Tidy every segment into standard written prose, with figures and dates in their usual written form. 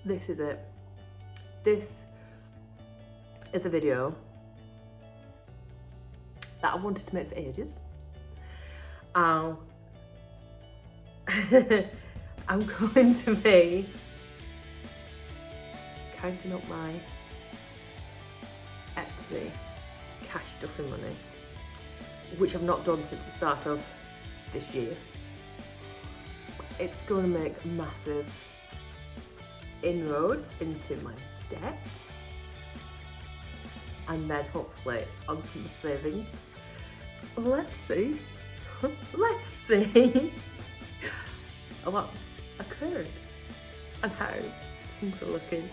this is it. This is the video that I wanted to make for ages. I'm going to be counting up my Etsy cash stuffing money, which I've not done since the start of this year. It's going to make massive inroads into my debt, and then hopefully onto my savings. Let's see. Let's see what's occurred and how things are looking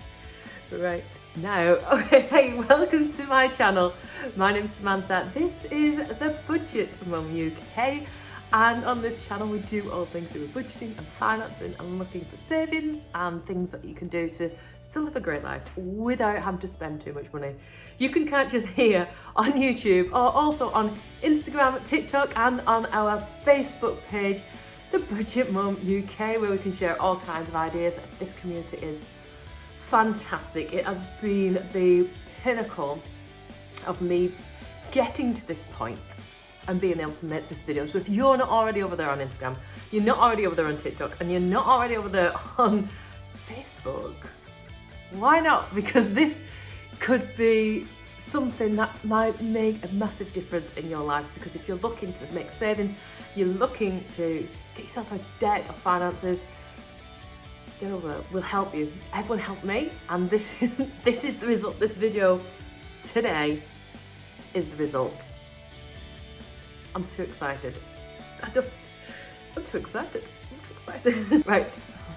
right now. Okay, welcome to my channel. My name's Samantha. This is the Budget Mum UK, and on this channel we do all things to do with budgeting and financing and looking for savings and things that you can do to still live a great life without having to spend too much money. You can catch us here on YouTube or also on Instagram, TikTok and on our Facebook page, The Budget Mum UK, where we can share all kinds of ideas. This community is fantastic. It has been the pinnacle of me getting to this point and being able to make this video. So if you're not already over there on Instagram, you're not already over there on TikTok, and you're not already over there on Facebook, why not? Because this could be something that might make a massive difference in your life. Because if you're looking to make savings, you're looking to get yourself out of debt or finances, get over it. We'll help you. Everyone helped me, and this is the result. This video today is the result. I'm too excited. I'm too excited. I'm too excited. Right,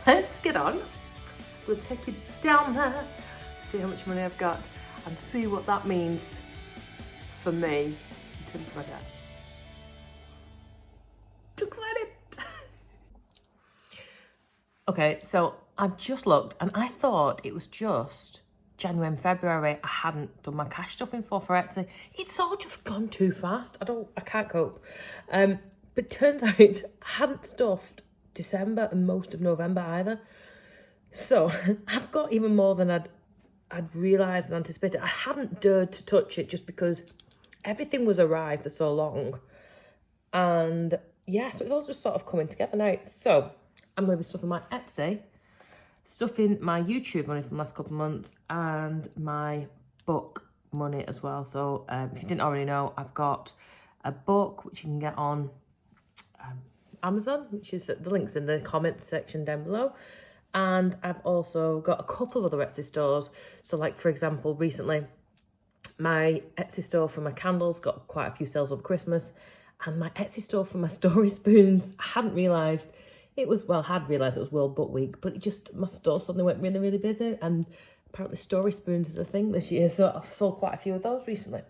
let's get on. We'll take you down there, see how much money I've got, and see what that means for me in terms of my debt. Too excited. Okay, so I've just looked and I thought it was just January and February I hadn't done my cash stuffing for Etsy. It's all just gone too fast. I can't cope. But turns out I hadn't stuffed December and most of November either. So I've got even more than I'd realised and anticipated. I hadn't dared to touch it just because everything was arrived for so long. And yeah, so it's all just sort of coming together now. So I'm going to be stuffing my Etsy, stuffing my YouTube money from the last couple of months, and my book money as well. So if you didn't already know, I've got a book which you can get on Amazon, which is the links in the comments section down below. And I've also got a couple of other Etsy stores. So like, for example, recently my Etsy store for my candles got quite a few sales over Christmas, and my Etsy store for my story spoons, I hadn't realised it was, well, I had realised it was World Book Week, but my store suddenly went really, really busy, and apparently story spoons is a thing this year, so I've sold quite a few of those recently.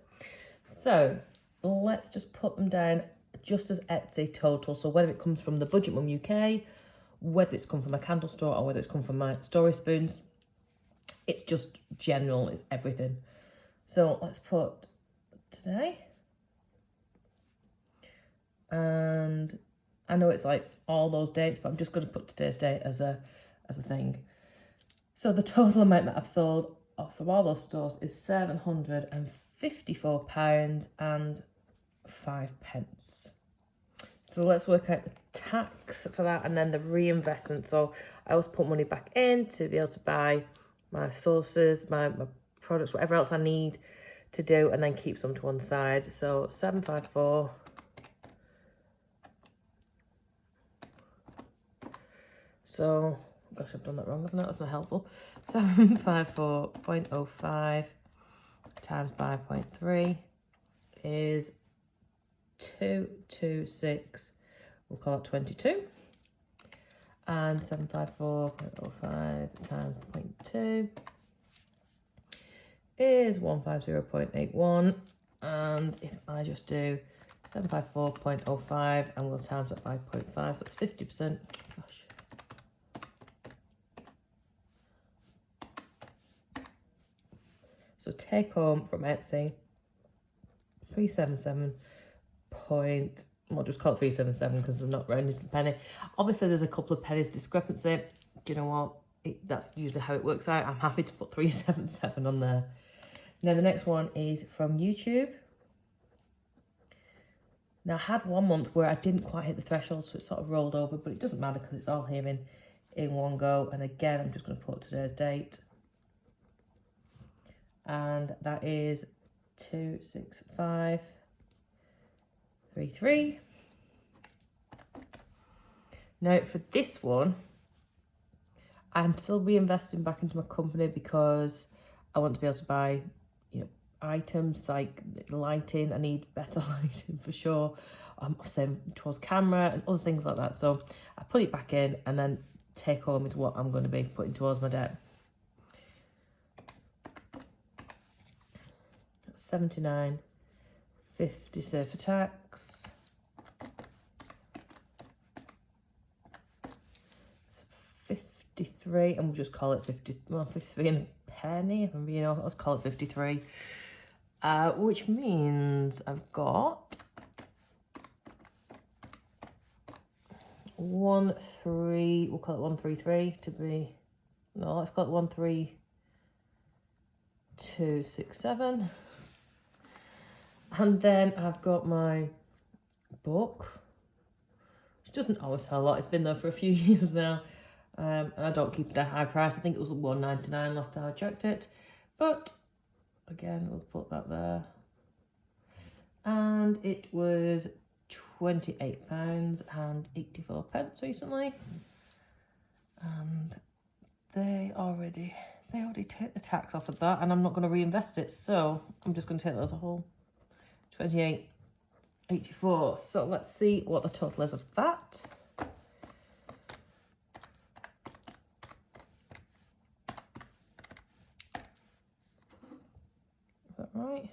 So let's just put them down just as Etsy total. So whether it comes from the Budget Mum UK, whether it's come from my candle store, or whether it's come from my story spoons, it's just general, it's everything. So let's put today. And I know it's like all those dates, but I'm just going to put today's date as a thing. So the total amount that I've sold off from all those stores is £754.05. So let's work out the tax for that and then the reinvestment. So I always put money back in to be able to buy my sources, my products, whatever else I need to do, and then keep some to one side. So 754. So, gosh, I've done that wrong, haven't I? That's not helpful. 754.05 times by 0.3 is 226. We'll call it 22. And 754.05 times 0.2 is 150.81. And if I just do 754.05 and we'll times that by 0.5, so it's 50%. Gosh. So take home from Etsy, 377 point, we'll just call it 377 because I'm not rounding to the penny. Obviously there's a couple of pennies discrepancy. Do you know what? that's usually how it works out. I'm happy to put 377 on there. Now the next one is from YouTube. Now I had 1 month where I didn't quite hit the threshold, so it sort of rolled over, but it doesn't matter because it's all here in one go. And again, I'm just going to put today's date. And that is 26533. Now for this one, I'm still reinvesting back into my company because I want to be able to buy, you know, items like lighting. I need better lighting for sure. I'm saying towards camera and other things like that. So I put it back in, and then take home is what I'm going to be putting towards my debt. 79.50 surfer tax. 53, and we'll just call it 53 and a penny, if I'm being honest. Let's call it 53. Which means I've got 13, we'll call it 133 to be, no, let's call it 13267. And then I've got my book, which doesn't always sell a lot. It's been there for a few years now. And I don't keep it at a high price. I think it was $1.99 last time I checked it. But again, we'll put that there. And it was £28.84 recently. And they already take the tax off of that, and I'm not going to reinvest it. So I'm just going to take that as a whole. 28.84. So let's see what the total is of that. Right,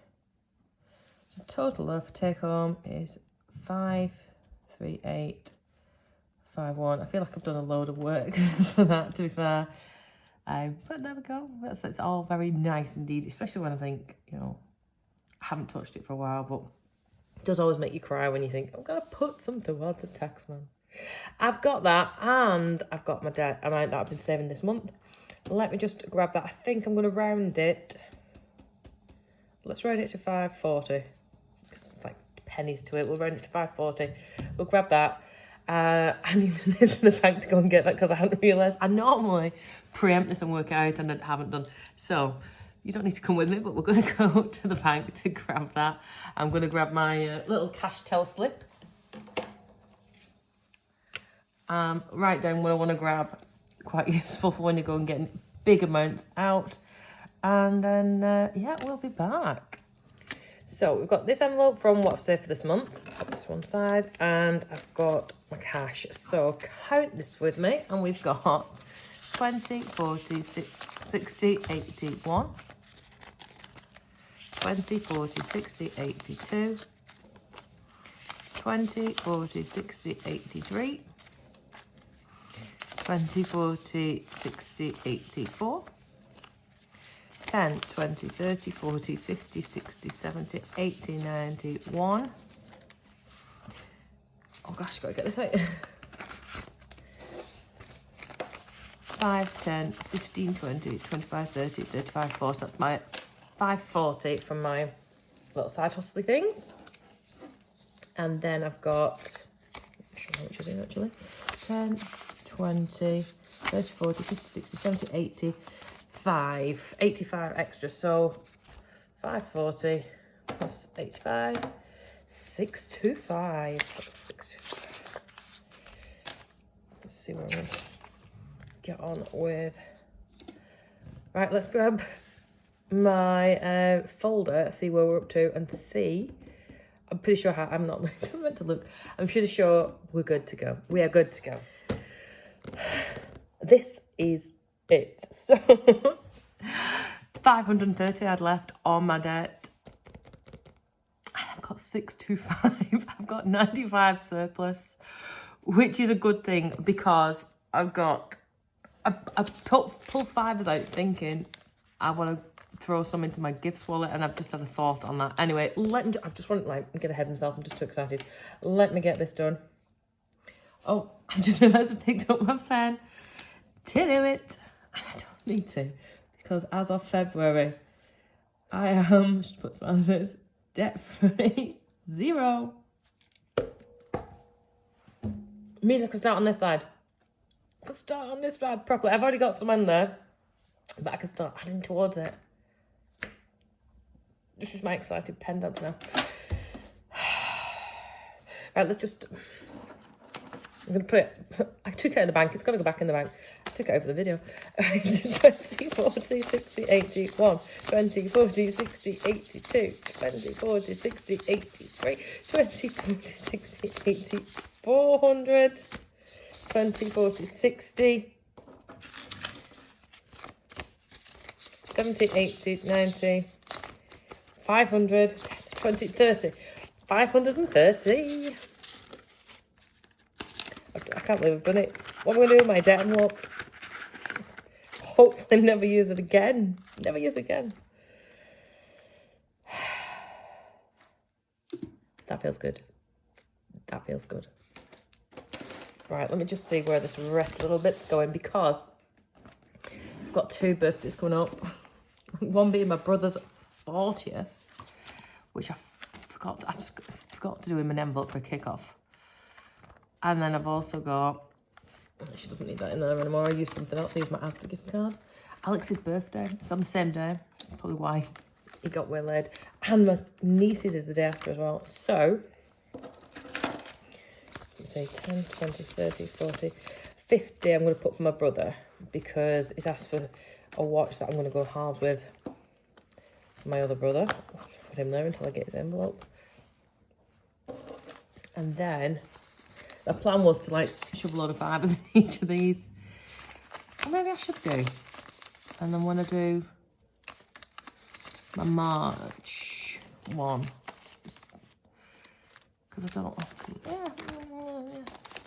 so total of take home is 53851. I feel like I've done a load of work for that, to be fair, but there we go. It's all very nice indeed, especially when I think, you know, I haven't touched it for a while, but it does always make you cry when you think, I'm gonna put some towards the tax man. I've got that, and I've got my debt amount that I've been saving this month. Let me just grab that. I think I'm going to round it. Let's round it to 540 because it's like pennies to it. We'll round it to 540. We'll grab that. I need to nip to the bank to go and get that because I hadn't realised. I normally preempt this and work out, and I haven't done. So you don't need to come with me, but we're going to go to the bank to grab that. I'm going to grab my little cash tell slip. Write down what I want to grab. Quite useful for when you go and get big amounts out. And then, yeah, we'll be back. So we've got this envelope from what I've saved for this month. Put this one side. And I've got my cash. So count this with me. And we've got 20, 40, 60, 81. 20, 40, 60, 82. 20, 40, 60, 83. 20, 40, 60, 84. 10, 20, 30, 40, 50, 60, 70, 80, 91. Oh gosh, gotta get this out. 5, 10, 15, 20, 25, 30, 35, 40. So that's my 540 from my little side hustly things. And then I've got, I'm not sure how much is in actually. 10, 20, 30, 40, 50, 60, 70, 80. 85 extra, so 540 plus 85, 625. That's 625. Let's see what I'm going to get on with. Right, let's grab my folder, see where we're up to, and see. I'm pretty sure I'm not meant to look. I'm pretty sure we're good to go. We are good to go. This is it. So 530 I'd left on my debt. I've got 625. I've got 95 surplus, which is a good thing because I've got I pulled fivers out thinking I want to throw some into my gifts wallet, and I've just had a thought on that. Anyway, I've just wanted to get ahead of myself. I'm just too excited. Let me get this done. Oh, I've just realised I picked up my pen to do it. need to, because as of February, I am, just put some of this, debt-free, 0. Means I can start on this side. I can start on this side properly. I've already got some in there, but I can start adding towards it. This is my excited pen dance now. Right, let's just... I'm going to put it... I took it in the bank. It's got to go back in the bank. I took it over the video. 20, 40, 60, 81. 20, 40, 60, 82. 20, 40, 60, 83. 20, 40, 60, 80. 400. 20, 40, 60. 70, 80, 90. 500. 20, 30. 530. I can't believe I've done it. What am I going to do with my debt envelope? Hopefully never use it again. Never use it again. That feels good. That feels good. Right, let me just see where this rest little bit's going, because I've got 2 birthdays coming up. One being my brother's 40th, which I just forgot to do him an envelope for a kick-off. And then I've also got, she doesn't need that in there anymore. I use something else. I use my Asda gift card. Alex's birthday. It's on the same day. Probably why he got waylaid. And my niece's is the day after as well. So, let's say 10, 20, 30, 40, 50 I'm going to put for my brother, because he's asked for a watch that I'm going to go halves with for my other brother. I'll put him there until I get his envelope. And then... the plan was to like shove a load of fibres in each of these. Or maybe I should do. And then when I do my March one, because I don't,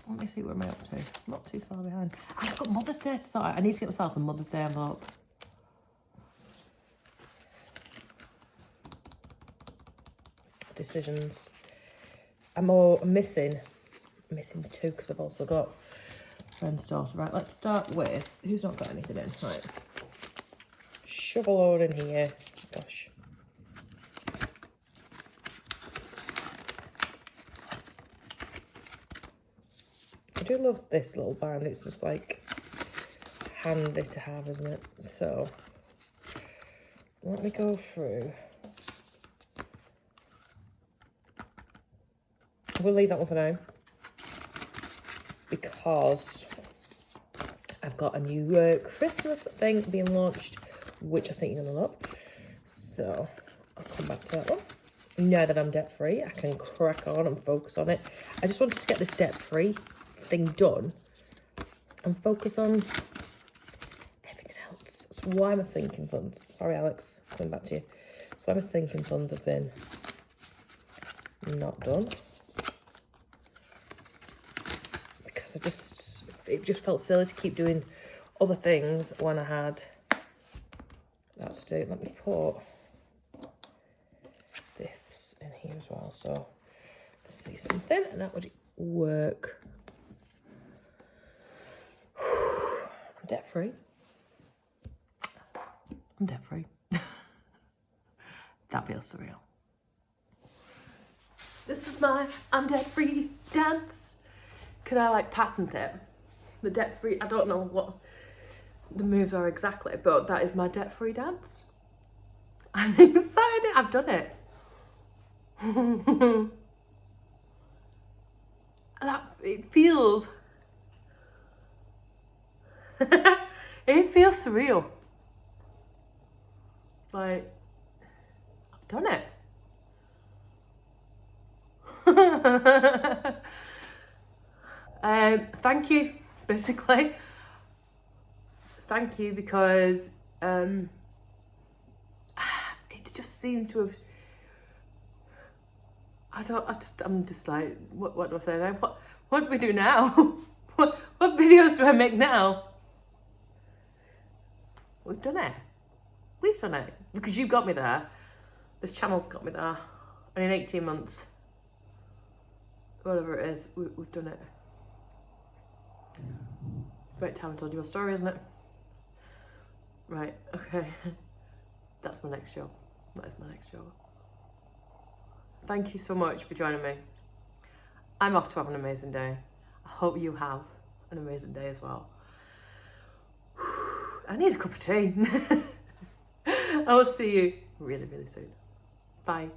let me see where am I up to. Not too far behind. I've got Mother's Day to sort out. I need to get myself a Mother's Day envelope. Decisions. I'm missing 2 because I've also got friend's daughter. Right, let's start with who's not got anything in. Right, shove a load in here. Gosh, I do love this little band. It's just like handy to have, isn't it? So let me go through. We'll leave that one for now, because I've got a new Christmas thing being launched, which I think you're going to love. So I'll come back to that one. Now that I'm debt-free, I can crack on and focus on it. I just wanted to get this debt-free thing done and focus on everything else. That's why my sinking funds... Sorry, Alex, coming back to you. That's why my sinking funds have been not done. It just felt silly to keep doing other things when I had that to do. Let me put this in here as well, so let's see something, and that would work. I'm debt free. I'm debt free. That feels surreal. This is my I'm debt free dance. Could I like patent it? The debt-free, I don't know what the moves are exactly, but that is my debt-free dance. I'm excited, I've done it. It feels, it feels surreal. Like, I've done it. Thank you, basically. Thank you, because it just seemed to have... I'm just like, what do I say now? What do we do now? what videos do I make now? We've done it. We've done it. Because you got me there. This channel's got me there. And in 18 months, whatever it is, we've done it. Great time I told you a story, isn't it? Right, okay. That's my next job. That is my next job. Thank you so much for joining me. I'm off to have an amazing day. I hope you have an amazing day as well. I need a cup of tea. I will see you really, really soon. Bye.